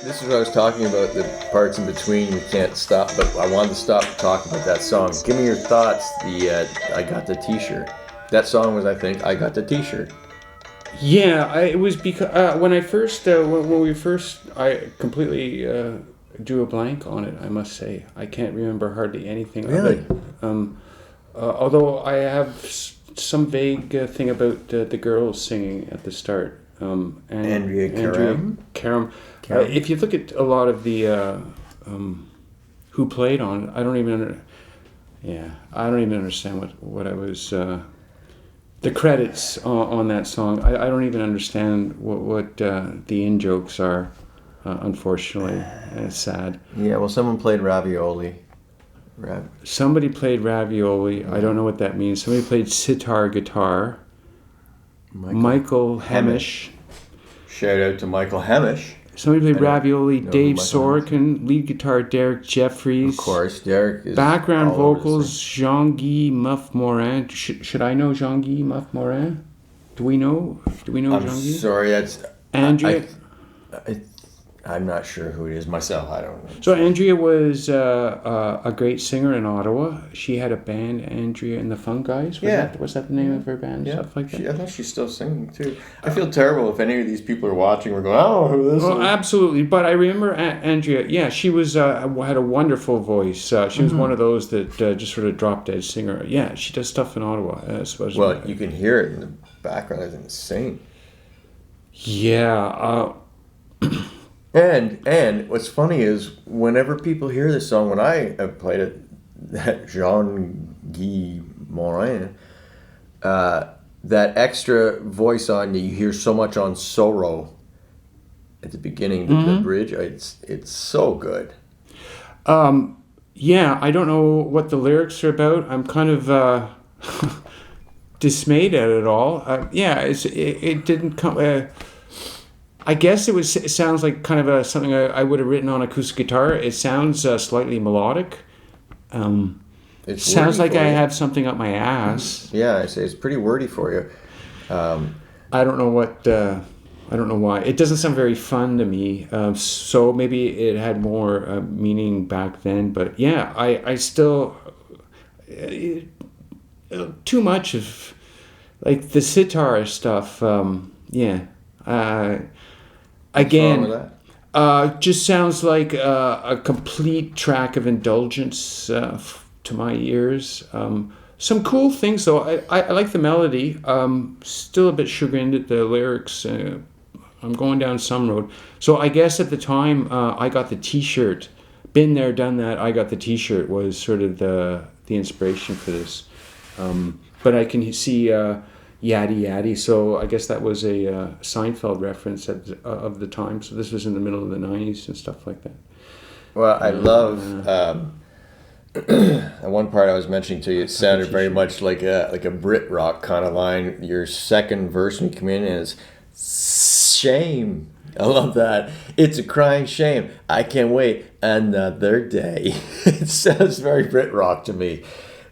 This is what I was talking about, the parts in between we can't stop, but I wanted to stop talking about that song. Give me your thoughts, I Got the T-shirt. That song was, I think, I Got the T-shirt. Yeah, it was because when I first, I completely drew a blank on it, I must say. I can't remember hardly anything Really? of it. Although I have some vague thing about the girls singing at the start. Andrea Karam. If you look at a lot of the who played on it, I don't even understand what I was. The credits on that song, I don't even understand what the in jokes are. Unfortunately, and it's sad. Yeah, well, someone played ravioli. Somebody played ravioli. I don't know what that means. Somebody played sitar guitar. Michael Hamish. Shout out to Michael Hamish. Somebody played ravioli. Dave Sorokin. Lead guitar, Derek Jeffries. Of course, Derek is background vocals, Jean-Guy Muff-Morin. Should I know Jean-Guy Muff-Morin? Do we know Jean-Guy? I'm sorry, that's... Andrea... I'm not sure who it is myself. I don't know. So Andrea was a great singer in Ottawa. She had a band, Andrea and the Fun Guys. Was that the name of her band? Yeah. Stuff like that. I think she's still singing too. I feel terrible if any of these people are watching. We're going, oh, who this is? Absolutely. But I remember Andrea. Yeah, she was had a wonderful voice. She was one of those that just sort of drop dead singer. Yeah, she does stuff in Ottawa. Well, you can hear it in the background. It's insane. Yeah. And what's funny is whenever people hear this song, when I have played it, that Jean-Guy Morin, that extra voice on you hear so much on Sorrow at the beginning, the bridge, it's so good. Yeah, I don't know what the lyrics are about. I'm kind of dismayed at it all. It didn't come... I guess it sounds like kind of something I would have written on acoustic guitar. It sounds slightly melodic. It sounds like I have something up my ass. Yeah, I say it's pretty wordy for you. I don't know what. I don't know why. It doesn't sound very fun to me. So maybe it had more meaning back then. But yeah, I still too much of like the sitar stuff. Again, just sounds like a complete track of indulgence to my ears. Some cool things, though. I like the melody. Still a bit chagrined at the lyrics. I'm going down some road. So I guess at the time, I got the T-shirt. Been there, done that. I got the T-shirt was sort of the inspiration for this. But I can see... Yaddy Yaddy, so I guess that was a Seinfeld reference of the time. So this was in the middle of the 90s and stuff like that. Well, I love one part I was mentioning to you. It sounded very much like a Brit rock kind of line. Your second verse when you come in is shame. I love that. It's a crying shame. I can't wait another day. It sounds very Brit rock to me.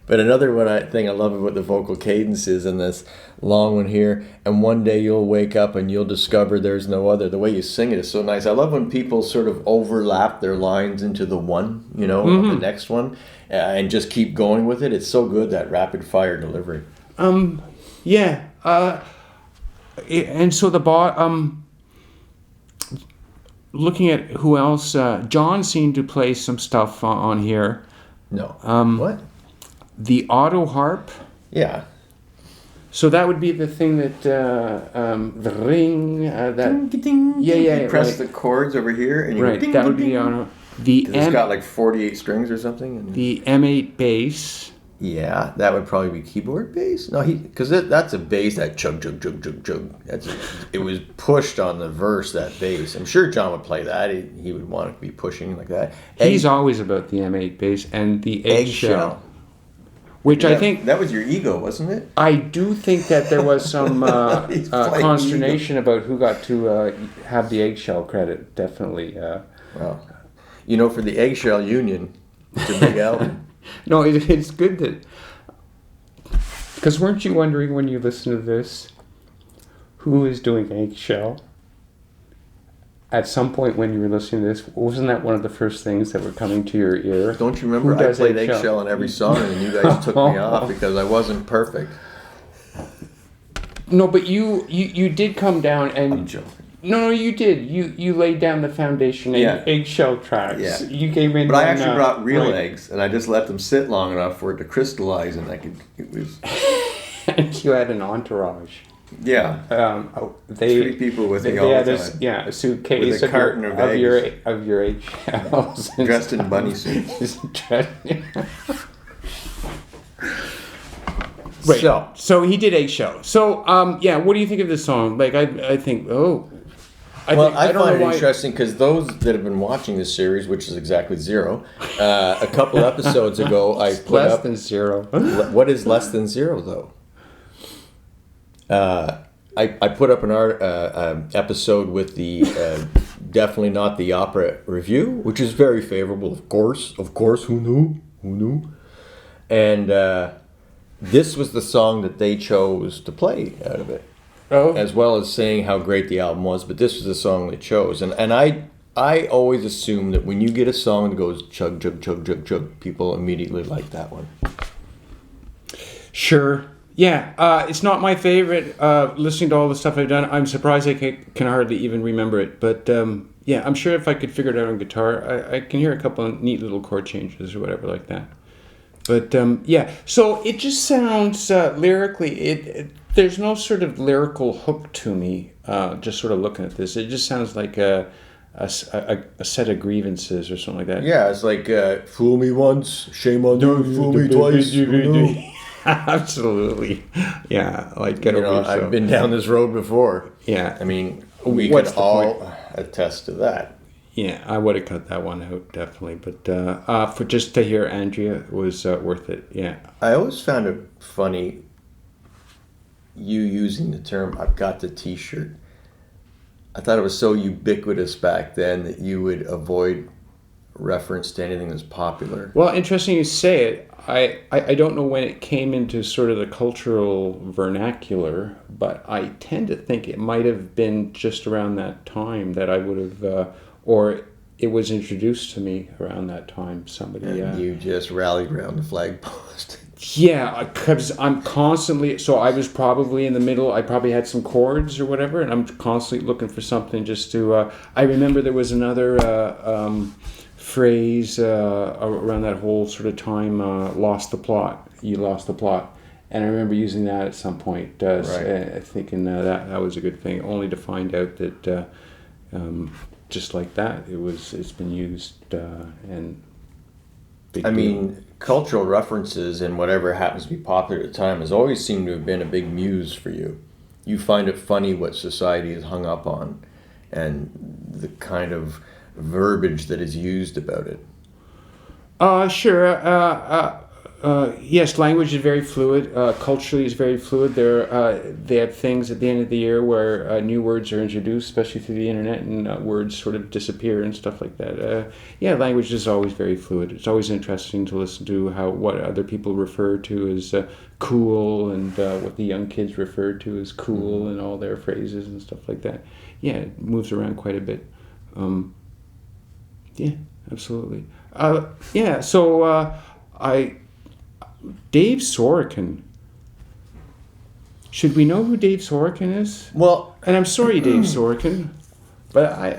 But another thing I love about the vocal cadence is in this long one here, and one day you'll wake up and you'll discover there's no other. The way you sing it is so nice. I love when people sort of overlap their lines into the one, the next one, and just keep going with it. It's so good, that rapid fire delivery. Yeah. And so looking at who else, John seemed to play some stuff on here. No. What? The auto harp. Yeah. So that would be the thing that the ring that ding, yeah you press the chords over here and you right go ding, that ding, would be ding. the auto. It's got like 48 strings or something. The M8 bass. Yeah, that would probably be keyboard bass. No, because that's a bass that chug chug chug chug chug. It was pushed on the verse, that bass. I'm sure John would play that. He would want it to be pushing like that. He's always about the M8 bass and the eggshell. Which I think... That was your ego, wasn't it? I do think that there was some consternation about who got to have the eggshell credit, definitely. Well, for the Eggshell Union, it's a big album. No, it's good that... Because weren't you wondering when you listen to this, who is doing eggshell? at some point when you were listening to this, wasn't that one of the first things that were coming to your ear? Don't you remember? I played Eggshell on every song, and you guys took me off because I wasn't perfect. No, but you did come down and... I'm joking. No, you did. You laid down the foundation in Eggshell tracks. Yeah. You came in... But I actually brought real eggs, and I just let them sit long enough for it to crystallize, and it was... And you had an entourage. Yeah. 3 people with me all the time. A suitcase with a carton of eggs. of your eggshells. Dressed in bunny suits. Right. So he did Eggshell. So what do you think of this song? Like I think I find it interesting because those that have been watching this series, which is exactly 0, a couple episodes ago I put less up than 0. What is less than 0 though? I put up an episode with the definitely not the opera review, which is very favorable, of course. Who knew? And this was the song that they chose to play out of it, as well as saying how great the album was. But this was the song they chose, and I always assume that when you get a song that goes chug chug chug chug chug, people immediately like that one. Sure. Yeah, it's not my favorite. Listening to all the stuff I've done, I'm surprised I can hardly even remember it. But I'm sure if I could figure it out on guitar, I can hear a couple of neat little chord changes or whatever like that. But so it just sounds lyrically, there's no sort of lyrical hook to me. Just sort of looking at this, it just sounds like a set of grievances or something like that. Yeah, it's like fool me once, shame on you. Fool me twice. Absolutely. Yeah, like get over yourself. I've been down this road before. Yeah. I mean, we could all attest to that. Yeah, I would have cut that one out, definitely. But for just to hear Andrea was worth it, yeah. I always found it funny, you using the term, I've got the t-shirt. I thought it was so ubiquitous back then that you would avoid reference to anything that's popular. Well, interesting you say it. I don't know when it came into sort of the cultural vernacular, but I tend to think it might have been just around that time that I would have, or it was introduced to me around that time. Somebody. And you just rallied around the flag post. Yeah, because I'm constantly, so I was probably in the middle, I probably had some chords or whatever, and I'm constantly looking for something just to, I remember there was another phrase around that whole sort of time, lost the plot, you lost the plot. And I remember using that at some point, thinking that was a good thing, only to find out that just like that, it's been used and I mean, cultural references and whatever happens to be popular at the time has always seemed to have been a big muse for you. You find it funny what society is hung up on and the kind of verbiage that is used about it. Sure. Yes, language is very fluid. Culturally is very fluid. They have things at the end of the year where new words are introduced, especially through the internet, and words sort of disappear and stuff like that. Language is always very fluid. It's always interesting to listen to what other people refer to as cool and what the young kids refer to as cool and all their phrases and stuff like that. Yeah, it moves around quite a bit. Yeah, absolutely. Dave Sorokin. Should we know who Dave Sorokin is? Well, and I'm sorry, Dave Sorokin, but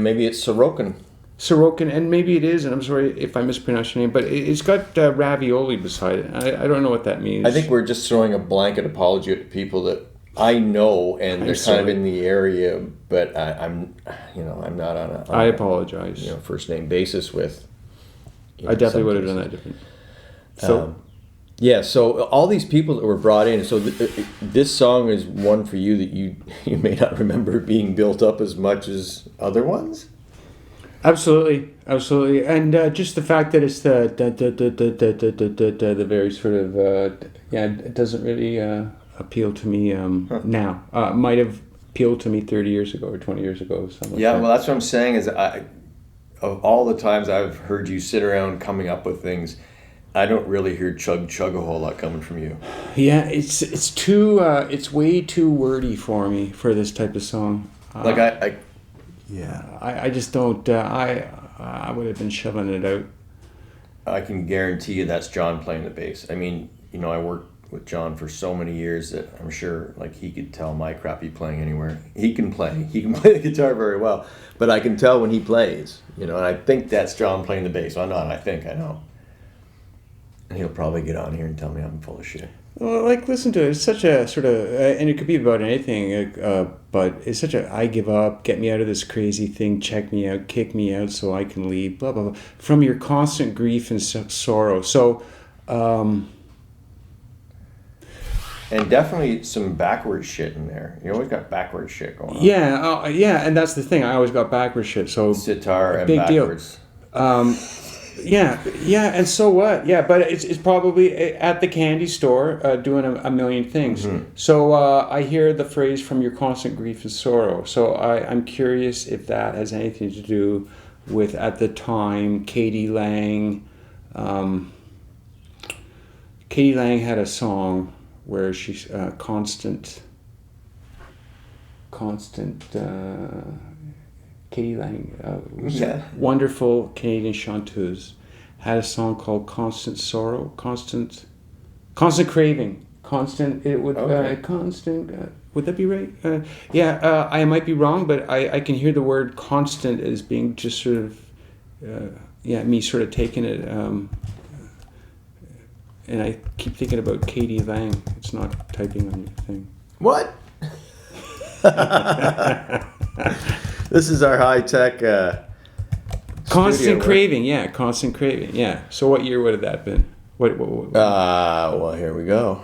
maybe it's Sorokin. Sorokin, and maybe it is, and I'm sorry if I mispronounced your name, but it's got ravioli beside it. I don't know what that means. I think we're just throwing a blanket apology at people that I know, and they're kind of in the area, but I'm not on a. I apologize. First name basis with. I definitely would have done that different. So. So all these people that were brought in. So this song is one for you that you may not remember being built up as much as other ones. Absolutely, and just the fact that it's the very sort of it doesn't really appeal to me now. Might have appealed to me 30 years ago or 20 years ago. Something well, that's what I'm saying. Is of all the times I've heard you sit around coming up with things, I don't really hear chug chug a whole lot coming from you. Yeah, it's too it's way too wordy for me for this type of song. I just don't. I would have been shoveling it out. I can guarantee you that's John playing the bass. I mean, I worked with John for so many years that I'm sure like he could tell my crappy playing anywhere. He can play the guitar very well, but I can tell when he plays, and I think that's John playing the bass. Well, I know. And he'll probably get on here and tell me I'm full of shit. Well, listen to it. It's such a sort of, and it could be about anything, but it's such a, I give up, get me out of this crazy thing, check me out, kick me out so I can leave, blah, blah, blah. From your constant grief and sorrow. So, and definitely some backwards shit in there. You always got backwards shit going on. Yeah, and that's the thing. I always got backwards shit. So sitar and big backwards. Deal. Yeah, and so what? Yeah, but it's probably at the candy store doing a million things. Mm-hmm. So I hear the phrase "from your constant grief and sorrow." So I'm curious if that has anything to do with, at the time, Katie Lang. Katie Lang had a song where she's constant. Katie Lang, wonderful Canadian chanteuse, had a song called "Constant Sorrow," constant craving, constant. It would constant. Would that be right? I might be wrong, but I can hear the word "constant" as being just sort of, me sort of taking it. And I keep thinking about Katie Lang. It's not typing on your thing. What? This is our high-tech constant craving, constant craving, yeah. So what year would have that been? What? Well, here we go.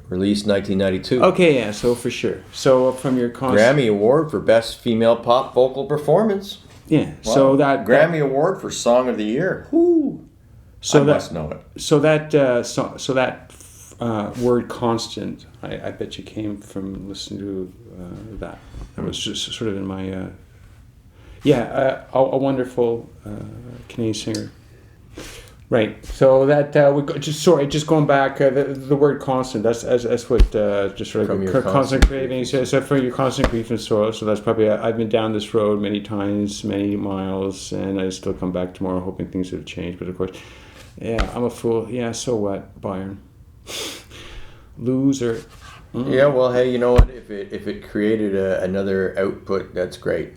Released 1992. Okay, yeah, so for sure. So from your Grammy Award for Best Female Pop Vocal Performance. Yeah, wow. So that... Grammy Award for Song of the Year. Whoo! So I must know it. So that word "constant," I bet you came from listening to that. That was just sort of in my a wonderful Canadian singer. Right. So that just going back the word "constant." That's what just sort of constant craving. So for your constant grief and sorrow. So that's probably I've been down this road many times, many miles, and I still come back tomorrow hoping things have changed. But of course. Yeah, I'm a fool. Yeah, so what, Byron? Loser. Mm-hmm. Yeah, well, hey, you know what? If it created another output, that's great.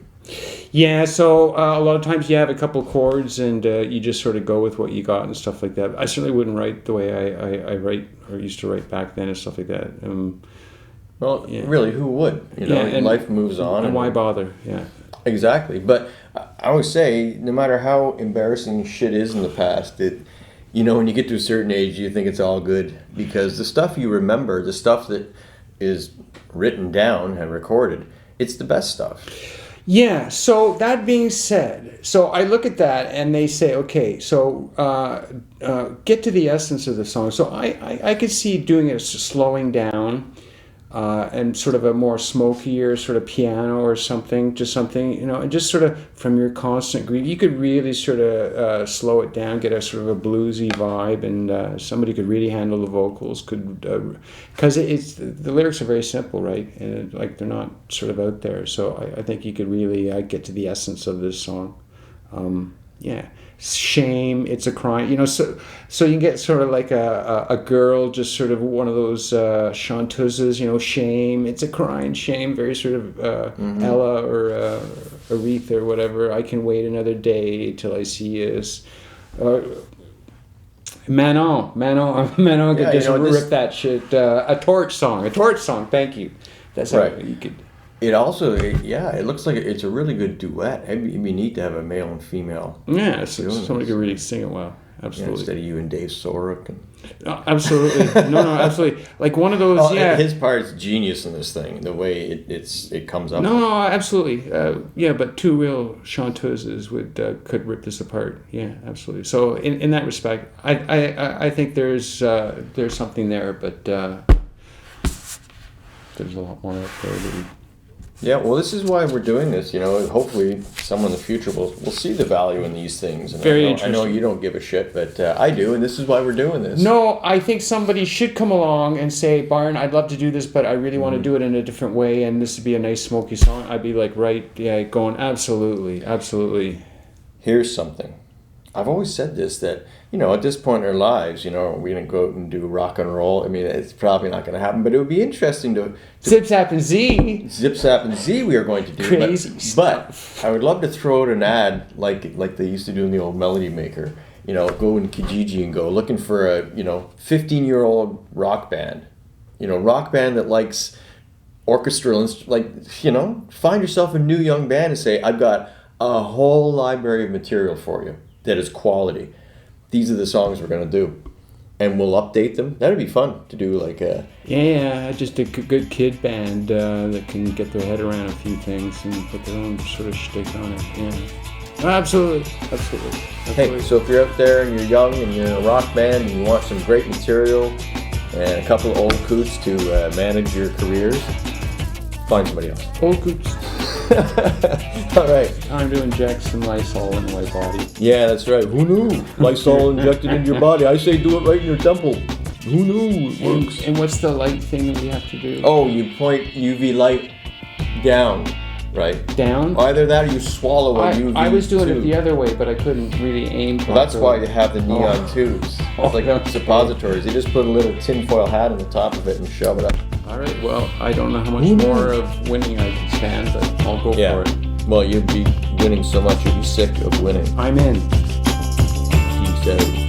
Yeah, so a lot of times you have a couple chords and you just sort of go with what you got and stuff like that. I certainly wouldn't write the way I write or used to write back then and stuff like that. Really, who would? And life moves on. And why bother? Yeah. Exactly. But I always say, no matter how embarrassing shit is in the past, when you get to a certain age, you think it's all good because the stuff you remember, the stuff that is written down and recorded, it's the best stuff. Yeah. So that being said, so I look at that and they say, okay, so get to the essence of the song. So I could see doing it slowing down. And sort of a more smokier sort of piano or something, just something, and just sort of from your constant grief, you could really sort of slow it down, get a sort of a bluesy vibe, and somebody could really handle the vocals, because the lyrics are very simple, right? And they're not sort of out there. So I think you could really get to the essence of this song. Shame, it's a crime, so you can get sort of like a girl, just sort of one of those chanteuses, shame, it's a crime, shame, very sort of Ella or Aretha or whatever, I can wait another day till I see us. Manon could just rip that shit, a torch song, thank you. That's right. How you could... It also, it looks like it's a really good duet. It'd be neat to have a male and female. Yeah, somebody could really sing it well. Absolutely. Instead of you and Dave Sorek. Absolutely. No, absolutely. Like one of those, His part's genius in this thing, the way it comes up. No, absolutely. But two real chanteuses could rip this apart. Yeah, absolutely. So in that respect, I think there's something there, but there's a lot more out there that Yeah, well, this is why we're doing this. Hopefully, someone in the future will see the value in these things. And Very I know interesting. you don't give a shit, but I do, and this is why we're doing this. No, I think somebody should come along and say, Byron, I'd love to do this, but I really want to do it in a different way, and this would be a nice smoky song. I'd be like, going, absolutely, absolutely. Here's something. I've always said this, that, at this point in our lives, we're going to go out and do rock and roll. I mean, it's probably not going to happen, but it would be interesting to Zip Zap and Zee. Zip Zap and Zee we are going to do. Crazy stuff. But I would love to throw out an ad like they used to do in the old Melody Maker. Go in Kijiji and go looking for a 15-year-old rock band. Rock band that likes orchestral, find yourself a new young band and say, I've got a whole library of material for you that is quality. These are the songs we're going to do. And we'll update them. That'd be fun to do, like a... Yeah, just a good kid band that can get their head around a few things and put their own sort of shtick on it. Yeah, absolutely. Hey, so if you're out there and you're young and you're in a rock band and you want some great material and a couple of old coots to manage your careers, find somebody else. Old coots. All right. Time to inject some Lysol in my body. Yeah, that's right. Who knew? Lysol injected into your body. I say do it right in your temple. Who knew it works? And what's the light thing that we have to do? Oh, you point UV light down, right? Down? Either that or you swallow a UV I was doing tube. it the other way, but I couldn't really aim properly. Well, that's why you have the neon tubes. It's like suppositories. You just put a little tinfoil hat on the top of it and shove it up. All right, well, I don't know how much more of winning I can stand, but I'll go for it. Well, you'd be winning so much you'd be sick of winning. I'm in. You said it.